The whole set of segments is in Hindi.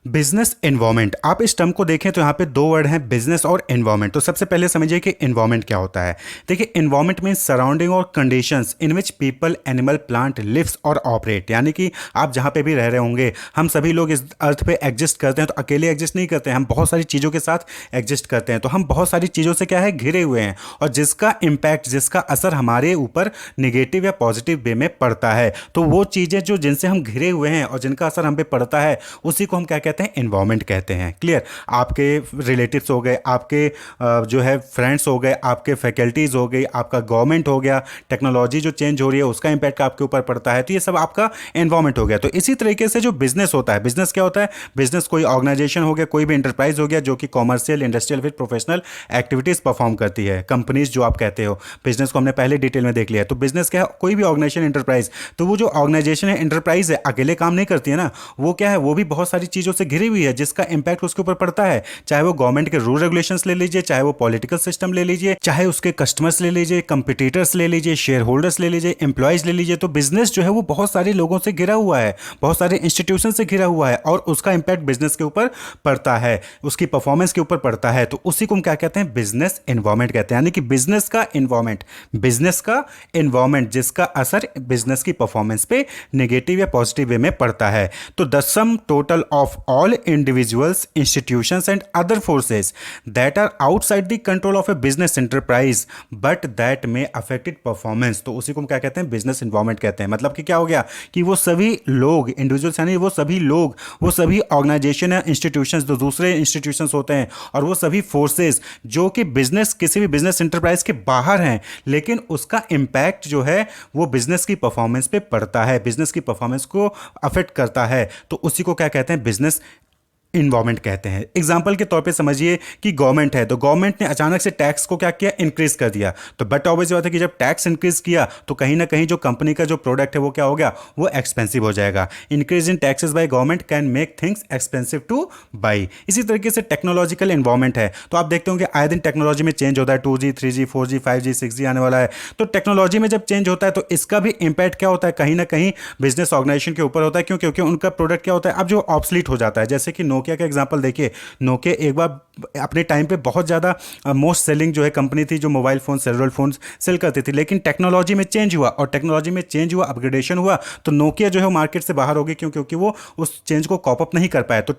बिजनेस एनवायरनमेंट, आप इस टर्म को देखें तो यहाँ पे दो वर्ड हैं, बिजनेस और एनवायरनमेंट। तो सबसे पहले समझिए कि एनवायरनमेंट क्या होता है। देखिए, एनवायरनमेंट मीन्स सराउंडिंग और conditions in which people, animal, plant lives और ऑपरेट। यानी कि आप जहाँ पे भी रह रहे होंगे, हम सभी लोग इस अर्थ पे एग्जिस्ट करते हैं, तो अकेले एग्जिस्ट नहीं करते हैं, हम बहुत सारी चीज़ों के साथ एग्जिस्ट करते हैं। तो हम बहुत सारी चीज़ों से क्या है, घिरे हुए हैं, और जिसका इम्पैक्ट, जिसका असर हमारे ऊपर निगेटिव या पॉजिटिव वे में पड़ता है। तो वो चीज़ें जो जिनसे हम घिरे हुए हैं और जिनका असर हम पे पड़ता है, उसी को हम क्या कहते हैं, एनवायरनमेंट कहते हैं। क्लियर। आपके रिलेटिव्स हो गए, आपके जो है फ्रेंड्स हो गए, आपके फैकल्टीज हो गई, आपका गवर्नमेंट हो गया, टेक्नोलॉजी जो चेंज हो रही है उसका इंपैक्ट आपके ऊपर पड़ता है, तो ये सब आपका एनवायरनमेंट हो गया। तो इसी तरीके से जो बिजनेस होता है, बिजनेस क्या होता है, बिजनेस कोई ऑर्गेनाइजेशन हो गया, कोई भी इंटरप्राइज हो गया जो कि कॉमर्शियल, इंडस्ट्रियल फिर प्रोफेशनल एक्टिविटीज परफॉर्म करती है। कंपनीज जो आप कहते हो, बिजनेस को हमने पहले डिटेल में देख लिया। तो बिजनेस क्या है, कोई भी ऑर्गेनाइजेशन, इंटरप्राइज। तो वो जो ऑर्गेनाइजेशन है, इंटरप्राइज है, अकेले काम नहीं करती है ना, वो क्या है, वो भी बहुत सारी चीज़ों से घिरी हुई है जिसका इंपैक्ट उसके ऊपर पड़ता है। चाहे वो गवर्नमेंट के रूल रेगुलेशंस ले लीजिए, चाहे वो पॉलिटिकल सिस्टम ले लीजिए, चाहे उसके कस्टमर्स ले लीजिए, कंपटीटर्स ले लीजिए, शेयर होल्डर्स ले लीजिए, एम्प्लॉयज ले लीजिए। तो बिजनेस जो है वो बहुत सारे लोगों से घिरा हुआ है, बहुत सारे इंस्टीट्यूशन से घिरा हुआ है, और उसका इंपैक्ट बिजनेस के ऊपर पड़ता है, उसकी परफॉर्मेंस के ऊपर पड़ता है। तो उसी को हम क्या कहते हैं, बिजनेस एनवायरनमेंट कहते हैं। यानी कि बिजनेस का एनवायरनमेंट, बिजनेस का एनवायरनमेंट जिसका असर बिजनेस की परफॉर्मेंस पे नेगेटिव या पॉजिटिव वे में पड़ता है। तो the sum total of all individuals, institutions and other forces that are outside the control of a business enterprise but that may affected performance. तो उसी को हम क्या कहते हैं, बिजनेस एनवायरनमेंट कहते हैं। मतलब कि क्या हो गया कि वो सभी लोग, इंडिविजुअल्स यानी वो सभी लोग, वो सभी ऑर्गेनाइजेशन या इंस्टीट्यूशंस जो दूसरे इंस्टीट्यूशंस होते हैं, और वो सभी फोर्सेस जो कि बिजनेस, किसी भी बिजनेस एंटरप्राइज के बाहर हैं, लेकिन उसका इंपैक्ट जो है वो बिजनेस की परफॉर्मेंस पे पड़ता है, बिजनेस की परफॉर्मेंस को अफेक्ट करता है। तो उसी को क्या कहते हैं, बिजनेस इन्वायरमेंट कहते हैं। एग्जाम्पल के तौर पे समझिए कि गवर्नमेंट है, तो गवर्नमेंट ने अचानक से टैक्स को क्या किया, इंक्रीज कर दिया। तो बट ऑब्वियस बात है कि जब टैक्स इंक्रीज किया तो कहीं ना कहीं जो कंपनी का जो प्रोडक्ट है वो क्या हो गया, वो एक्सपेंसिव हो जाएगा। Increase in taxes by government can make things expensive two by. इसी तरीके से टेक्नोलॉजिकल इन्वायरमेंट है, तो आप देखते होंगे आए दिन टेक्नोलॉजी में चेंज होता है, 2G 3G 4G 5G 6G आने वाला है। तो टेक्नोलॉजी में जब चेंज होता है तो इसका भी इंपैक्ट क्या होता है, कहीं ना कहीं बिजनेस ऑर्गेनाइजेशन के ऊपर होता है। क्यों? क्योंकि उनका प्रोडक्ट क्या होता है, अब जो ऑब्सलीट हो जाता है। जैसे कि नोकिया का एग्जांपल देखिए, नोकिया एक बार अपने टाइम पे बहुत ज़्यादा मोस्ट सेलिंग जो है कंपनी थी, जो mobile phone, cellular phone sell करती थी, लेकिन टेक्नोलॉजी में चेंज हुआ, और टेक्नोलॉजी में चेंज हुआ, अपग्रेडेशन हुआ, तो नोकिया जो है मार्केट से बाहर हो गई। क्यों? क्योंकि वो उस चेंज को कॉप अप नहीं कर पाया। तो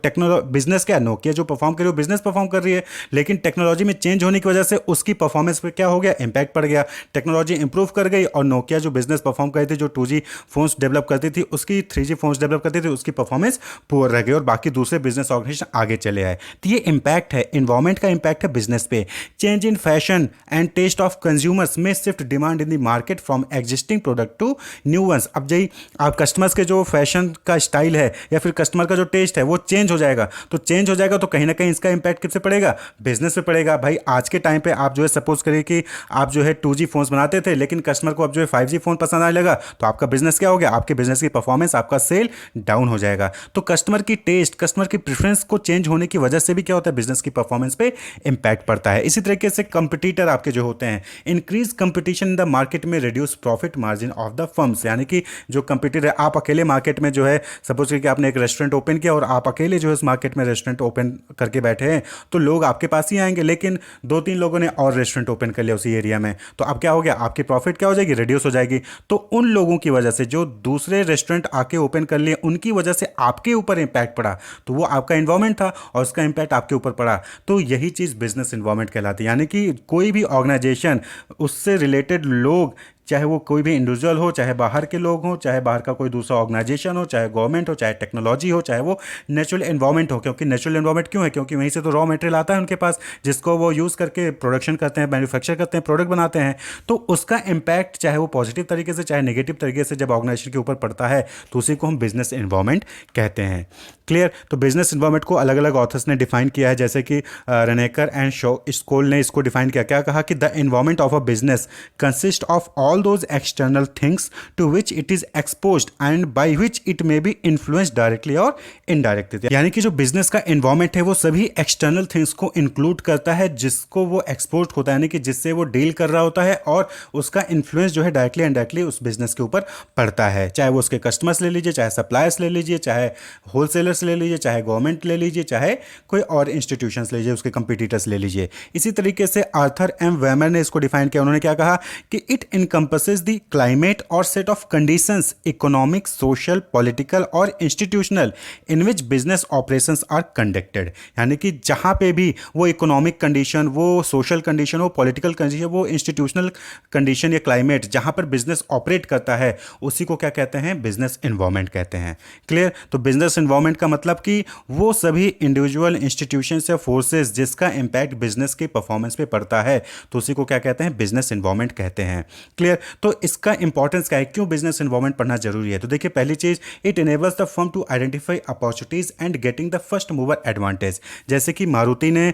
बिजनेस क्या है, नोकिया जो परफॉर्म कर रही है, बिजनेस परफॉर्म कर रही है, लेकिन टेक्नोलॉजी में चेंज होने की वजह से उसकी परफॉर्मेंस पे क्या हो गया, इंपैक्ट पड़ गया। टेक्नोलॉजी इंप्रूव कर गई, और नोकिया जो बिजनेस परफॉर्म कर रही थी, जो 2G फोन्स डेवलप करती थी, उसकी 3G फोन्स डेवलप करती थी, उसकी परफॉर्मेंस पुअर रह गई, और बाकी दूसरे बिजनेस ऑर्गेनाइजेशन आगे चले आए। तो ये इंपैक्ट है, इन्वायरमेंट का इंपैक्ट है बिजनेस पे। Change in fashion and taste of consumers में shift demand in the market from existing product to new ones. अब जय आप कस्टमर्स के जो फैशन का स्टाइल है या फिर कस्टमर का जो टेस्ट है वो चेंज हो जाएगा, तो चेंज हो जाएगा तो कहीं ना कहीं इसका इंपैक्ट किससे पड़ेगा, बिजनेस पे पड़ेगा। भाई आज के टाइम पे आप जो है सपोज करिए कि आप जो है 2G फोन्स बनाते थे, लेकिन कस्टमर को अब जो है 5G फोन पसंद आने लगा, तो आपका बिजनेस क्या हो गया, आपके बिजनेस की परफॉर्मेंस, आपका सेल डाउन हो जाएगा। तो कस्टमर की टेस्ट, कस्टमर की प्रेफरेंस को चेंज होने की वजह से भी क्या होता है, बिजनेस की परफॉर्मेंस पे इंपैक्ट पड़ता है। इसी तरीके से कंपटीटर आपके जो होते हैं, increase competition in the market में reduce profit margin of the firms. यानी कि जो कंपटीटर है, आप अकेले मार्केट में जो है सपोज करिए कि आपने एक रेस्टोरेंट ओपन किया और आप अकेले जो है इस मार्केट में रेस्टोरेंट ओपन करके बैठे हैं, तो लोग आपके पास ही आएंगे, लेकिन 2-3 लोगों ने और रेस्टोरेंट ओपन कर लिया उसी एरिया में, तो अब क्या हो गया, आपकी प्रॉफिट क्या हो जाएगी, रिड्यूस हो जाएगी। तो उन लोगों की वजह से जो दूसरे रेस्टोरेंट आके ओपन कर लिए, उनकी वजह से आपके ऊपर इंपैक्ट पड़ा, तो वो आपका एनवायरमेंट था और उसका इंपैक्ट आपके ऊपर पड़ा। तो यही चीज़ बिजनेस एनवायरनमेंट कहलाती है। यानी कि कोई भी ऑर्गेनाइजेशन, उससे रिलेटेड लोग, चाहे वो कोई भी इंडिविजुअल हो, चाहे बाहर के लोग हों, चाहे बाहर का कोई दूसरा ऑर्गेनाइजेशन हो, चाहे गवर्नमेंट हो, चाहे टेक्नोलॉजी हो, चाहे वो नेचुरल एनवायरनमेंट हो। क्योंकि नेचुरल एनवायरनमेंट क्यों है, क्योंकि वहीं से तो रॉ मटेरियल आता है उनके पास, जिसको वो यूज़ करके प्रोडक्शन करते हैं, मैन्युफैक्चर करते हैं, प्रोडक्ट बनाते हैं। तो उसका इंपैक्ट चाहे वो पॉजिटिव तरीके से चाहे नेगेटिव तरीके से जब ऑर्गेनाइजेशन के ऊपर पड़ता है, तो उसी को हम बिजनेस एनवायरनमेंट कहते हैं। क्लियर। तो बिजनेस एनवायरनमेंट को अलग अलग ऑथर्स ने डिफाइन किया है, जैसे कि रनेकर एंड स्कोल ने इसको डिफाइन किया। क्या कहा कि the environment of a business consist of all all those external things to which it is exposed and by which it may be influence directly और इनडायरेक्टली। यानी कि जो बिजनेस का एनवायरमेंट है वो सभी एक्सटर्नल थिंग्स को इंक्लूड करता है जिसको वो एक्सपोज होता है, यानी कि जिससे वो डील कर रहा होता है, और उसका इन्फ्लुएंस जो है डायरेक्टली इनडायरेक्टली उस बिजनेस के ऊपर पड़ता है। चाहे वो उसके कस्टमर्स ले लीजिए, चाहे सप्लायर्स ले लीजिए, चाहे होलसेलर्स ले लीजिए, चाहे गवर्नमेंट ले लीजिए, चाहे कोई और इंस्टीट्यूशंस ले लीजिए, उसके कंपटीटर्स ले लीजिए। इसी तरीके से आर्थर एम वेमर ने इसको डिफाइन किया। उन्होंने क्या कहा कि इट इनकम्पसेस द क्लाइमेट और set of conditions economic, social, political और institutional in which business operations are conducted. यानी कि जहां पे भी वो इकोनॉमिक कंडीशन, वो सोशल कंडीशन, वो पॉलिटिकल कंडीशन, वो इंस्टीट्यूशनल कंडीशन या क्लाइमेट जहां पर बिजनेस ऑपरेट करता है, उसी को क्या कहते हैं? बिजनेस एनवायरनमेंट कहते हैं। क्लियर? तो बिजनेस एनवायरनमेंट का मतलब कि वो सभी इंडिविजुअल इंस्टीट्यूशंस या फोर्सेस जिसका इंपैक्ट बिजनेस के परफॉर्मेंस पे पड़ता है, तो उसी को क्या कहते हैं? बिजनेस एनवायरनमेंट कहते हैं। क्लियर? तो इसका इंपॉर्टेंस क्या है, क्यों बिजनेस एनवायरनमेंट पढ़ना जरूरी है? तो देखिए, पहली चीज, it enables the firm to identify opportunities and getting the first mover advantage. जैसे कि मारुति ने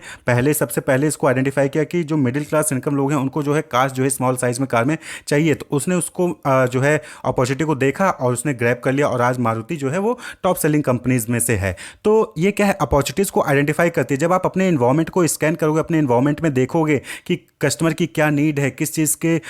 सबसे पहले इसको आइडेंटिफाई किया कि जो मिडिल क्लास इनकम लोग हैं उनको जो है कार जो है स्मॉल साइज में कार में चाहिए, तो उसने उसको जो है अपॉर्चुनिटी को देखा और उसने ग्रैब कर लिया, और आज मारुति जो है वो टॉप सेलिंग कंपनीज में से है। तो ये क्या है? अपॉर्चुनिटीज को आइडेंटिफाई करती है। जब आप अपने इन्वायरमेंट को स्कैन करोगे, अपने इन्वायरमेंट में देखोगे कि कस्टमर की क्या नीड है, किस चीज़ के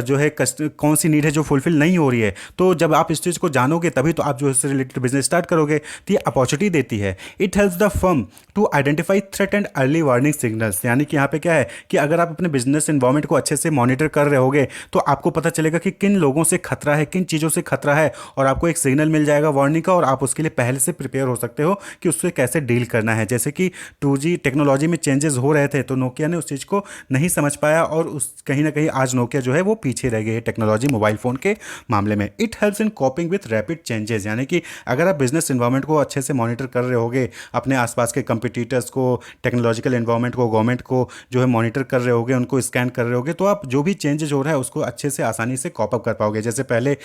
जो है कौन सी नीड है जो फुलफिल नहीं हो रही है, तो जब आप इस चीज़ को जानोगे तभी तो आप जो है इससे रिलेटेड बिजनेस स्टार्ट करोगे। तो ये अपॉर्चुनिटी देती है। It helps the firm to identify threat and early warning signals. यानी कि यहाँ पे क्या है कि अगर आप अपने बिजनेस एनवायरनमेंट को अच्छे से मॉनिटर कर रहे होगे तो आपको पता चलेगा कि किन लोगों से खतरा है, किन चीज़ों से खतरा है, और आपको एक सिग्नल मिल जाएगा वार्निंग का, और आप उसके लिए पहले से प्रिपेयर हो सकते हो कि उससे कैसे डील करना है। जैसे कि 2G टेक्नोलॉजी में चेंजेस हो रहे थे, तो नोकिया ने उस चीज़ को नहीं समझ पाया, और उस कहीं ना कहीं आज नोकिया जो है वो पीछे रह गई है टेक्नोलॉजी मोबाइल फ़ोन के मामले में। It helps in कॉपिंग with rapid changes. यानी कि अगर आप बिजनेस एनवायरनमेंट को अच्छे से मॉनिटर कर रहे होगे, अपने आसपास के कंपटीटर्स को, टेक्नोलॉजिकल एनवायरनमेंट को, गवर्नमेंट को जो है मॉनिटर कर रहे होगे, उनको स्कैन कर रहे होगे, तो आप जो भी चेंजेस हो रहा है उसको अच्छे से आसानी से कॉप अप कर पाओगे। जैसे पहले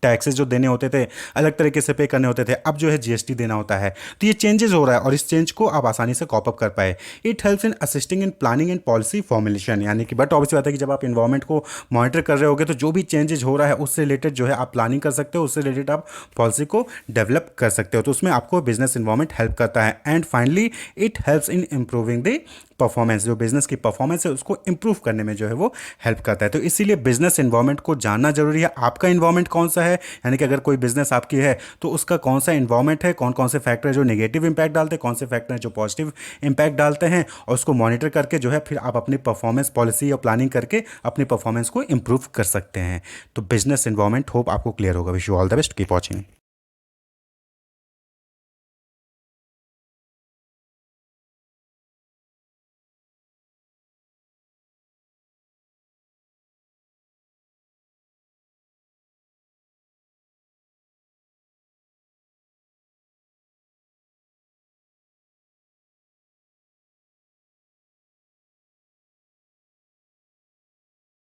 टैक्सेस जो देने होते थे अलग तरीके से पे करने होते थे, अब जो है जीएसटी देना होता है। तो ये चेंजेस हो रहा है और इस चेंज को आप आसानी से कॉप अप कर पाए। It helps in assisting in planning and policy formulation. यानी कि बट ऑब्वियस बात है कि जब आप इन्वायरमेंट को मॉनिटर कर रहे होगे तो जो भी चेंजेस हो रहा है उससे रिलेटेड जो है आप प्लानिंग कर सकते हो, उससे रिलेटेड आप पॉलिसी को डेवलप कर सकते हो। तो उसमें आपको बिजनेस इन्वायरमेंट हेल्प करता है। And finally it helps in improving the performance. जो बिजनेस की परफॉर्मेंस है उसको इंप्रूव करने में जो है वो हेल्प करता है। तो इसीलिए बिजनेस इन्वायरमेंट को जानना जरूरी है। आपका इन्वायरमेंट कौन सा है, यानी कि अगर कोई बिजनेस आपकी है तो उसका कौन सा इन्वायरमेंट है, कौन कौन से फैक्टर है जो नेगेटिव इंपैक्ट डालते हैं, कौन से फैक्टर हैं जो पॉजिटिव इंपैक्ट डालते हैं, और उसको मॉनिटर करके जो है फिर आप अपनी परफॉर्मेंस पॉलिसी और प्लानिंग करके अपनी परफॉर्मेंस को इंप्रूव कर सकते हैं। तो बिजनेस इन्वायरमेंट होप आपको क्लियर होगा। Wish you all the best, keep watching.